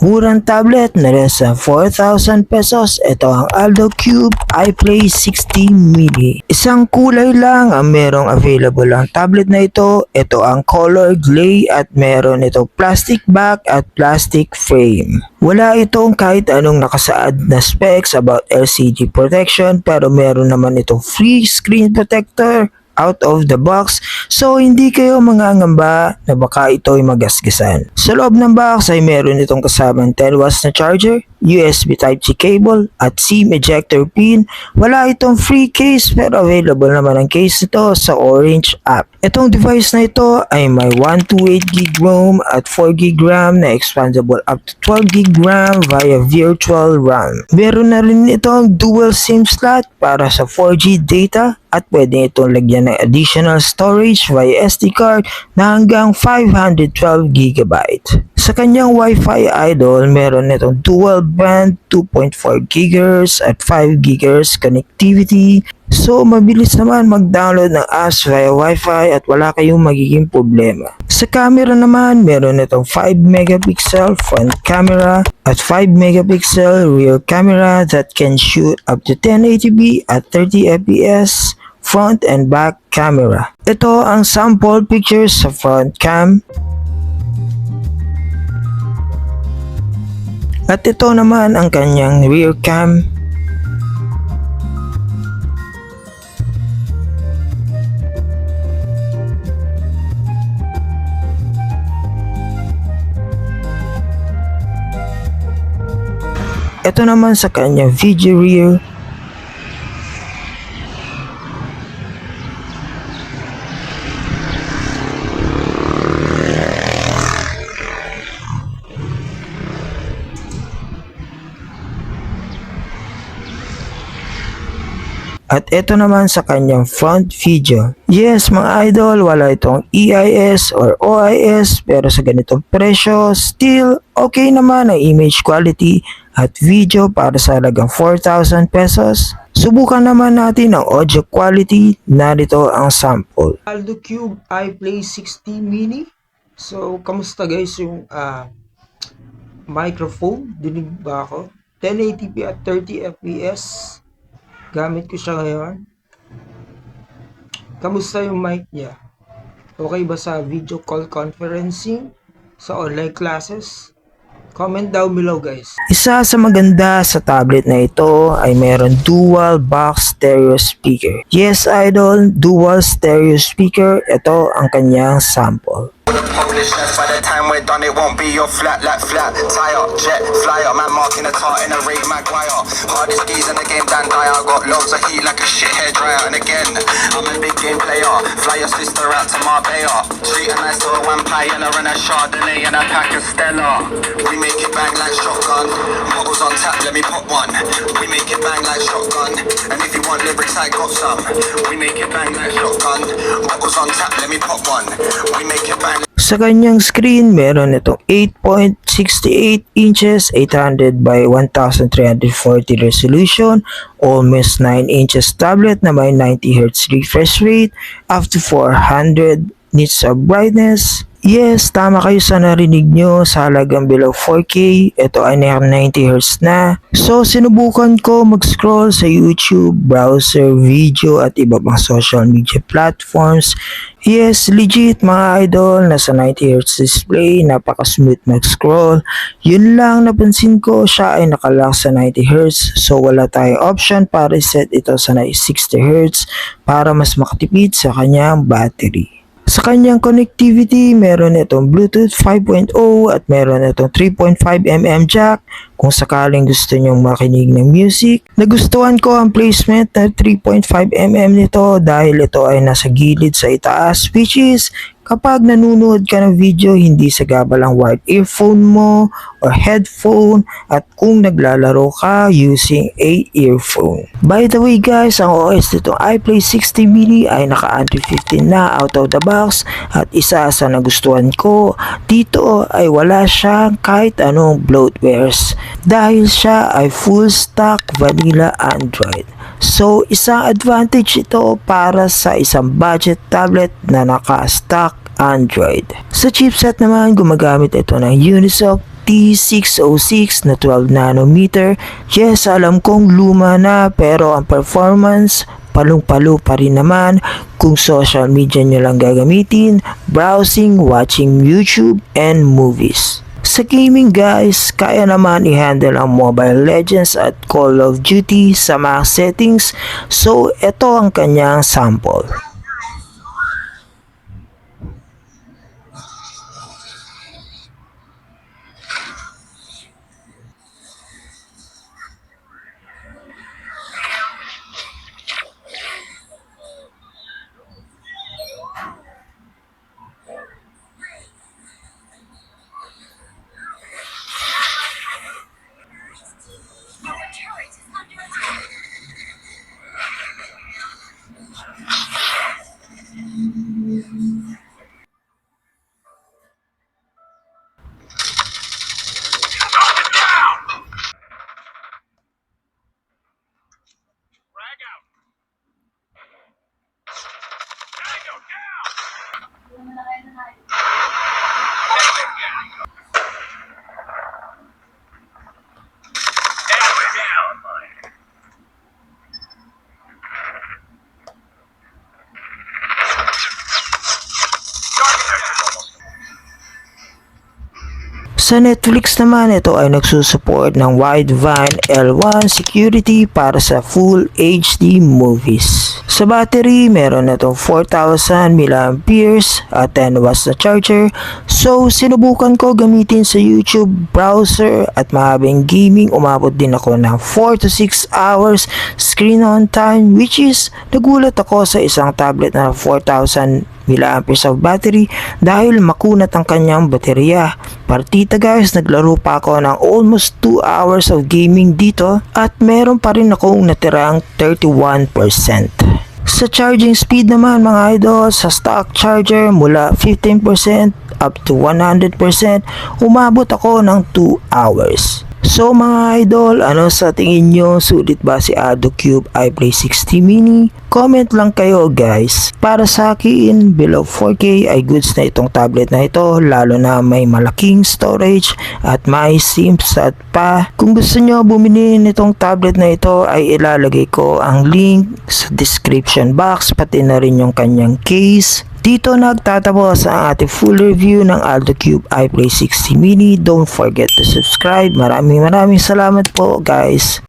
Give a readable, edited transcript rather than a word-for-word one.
Murang tablet na less than 4,000 pesos. Ito ang Aldo Cube iPlay 60 mini. Isang kulay lang ang merong available ang tablet na ito. Ito ang color gray at meron ito plastic back at plastic frame. Wala itong kahit anong nakasaad na specs about LCD protection, pero meron naman itong free screen protector out of the box, so hindi kayo mangangamba na baka ito ay magasgasan. Sa loob ng box ay meron itong kasamang 10 watts na charger, USB Type-C cable at SIM ejector pin. Wala itong free case pero available naman ang case nito sa Orange app. Itong device na ito ay may 128GB ROM at 4GB RAM na expandable up to 12GB RAM via virtual RAM. Meron na rin itong dual SIM slot para sa 4G data at pwede itong lagyan ng additional storage via SD card na hanggang 512GB. Sa kanyang Wi-Fi idol, meron itong dual band 2.4 GHz at 5 GHz connectivity. So mabilis naman mag-download ng apps via Wi-Fi at wala kayong magiging problema. Sa camera naman, meron itong 5 megapixel front camera at 5 megapixel rear camera that can shoot up to 1080p at 30 fps front and back camera. Ito ang sample pictures sa front cam. At ito naman ang kanyang rear cam. Ito naman sa kanyang video rear. At ito naman sa kanyang front video. Yes mga idol, wala itong EIS or OIS, pero sa ganitong presyo, still okay naman ang image quality at video para sa halagang 4,000 pesos. Subukan naman natin ang audio quality. Narito ang sample. Aldo Cube iPlay 60 mini. So, kamusta guys yung microphone? Dinig ba ako? 1080p at 30 fps. Gamit ko siya ngayon. Kamusta yung mic niya? Okay ba sa video call conferencing? Sa online classes? Comment down below guys. Isa sa maganda sa tablet na ito ay meron dual box stereo speaker. Yes idol, dual stereo speaker. Ito ang kanyang sample. By the time we're done, it won't be your flat like flat tire. Jet flyer, man marking a car in a Ray Maguire. Hardest keys in the game, Dan Dyer. Got loads of heat like a shit hair dryer. And again, I'm a big game player. Fly your sister out to Marbella. Treat a nice little vampire and a Chardonnay and a pack of Stella. We make it bang like shotgun. Bottles on tap, let me pop one. We make it bang like shotgun. And if you want lyrics, I got some. We make it bang like shotgun. Bottles on tap, let me pop one. We make it bang. Sa kanyang screen, meron itong 8.68 inches, 800 by 1340 resolution, almost 9 inches tablet na may 90Hz refresh rate, up to 400 nits of brightness. Yes, tama kayo sa narinig nyo, sa halagang below 4K, ito ay 90Hz na. So, sinubukan ko mag-scroll sa YouTube, browser, video at iba pang social media platforms. Yes, legit mga idol, nasa 90Hz display, napaka-smooth mag-scroll. Yun lang napansin ko, siya ay nakalock sa 90Hz, so wala tayong option para set ito sa 60Hz para mas makatipid sa kanyang battery. Sa kanyang connectivity, meron itong Bluetooth 5.0 at meron itong 3.5mm jack kung sakaling gusto nyong makinig ng music. Nagustuhan ko ang placement na 3.5mm nito dahil ito ay nasa gilid sa itaas, which is kapag nanonood ka ng video, hindi sagabal ang wired earphone mo or headphone at kung naglalaro ka using a earphone. By the way guys, ang OS nitong iPlay 60 mini ay naka-Android 15 na out of the box at isa sa nagustuhan ko dito ay wala siyang kahit anong bloatwares dahil siya ay full stock vanilla Android. So, isang advantage ito para sa isang budget tablet na naka-stock Android. Sa chipset naman, gumagamit ito ng Unisoc T606 na 12 nanometer. Yes, alam kong luma na pero ang performance palong-palo pa rin naman kung social media nyo lang gagamitin, browsing, watching YouTube, and movies. Sa gaming guys, kaya naman i-handle ang Mobile Legends at Call of Duty sa mga settings, so ito ang kanyang sample. Sa Netflix naman, ito ay nagsusupport ng Widevine L1 security para sa Full HD movies. Sa battery, meron na itong 4,000 mAh at 10 watts na charger. So, sinubukan ko gamitin sa YouTube, browser at mahabang gaming. Umabot din ako ng 4 to 6 hours screen on time, which is nagulat ako sa isang tablet na 4,000 mAh of battery dahil makunat ang kanyang baterya. Partita guys, naglaro pa ako ng almost 2 hours of gaming dito at meron pa rin akong natirang 31%. Sa charging speed naman mga idol, sa stock charger mula 15% up to 100%, umabot ako ng 2 hours. So mga idol, ano sa tingin nyo? Sulit ba si AdoCube iPlay 60 Mini? Comment lang kayo guys. Para sa akin, below 4K ay goods na itong tablet na ito, lalo na may malaking storage at may SIM-SAT pa. Kung gusto nyo bumili nitong tablet na ito ay ilalagay ko ang link sa description box, pati na rin yung kanyang case. Dito nagtatapos ang ating full review ng AdoCube iPlay 60 Mini. Don't forget to subscribe. Maraming salamat po guys.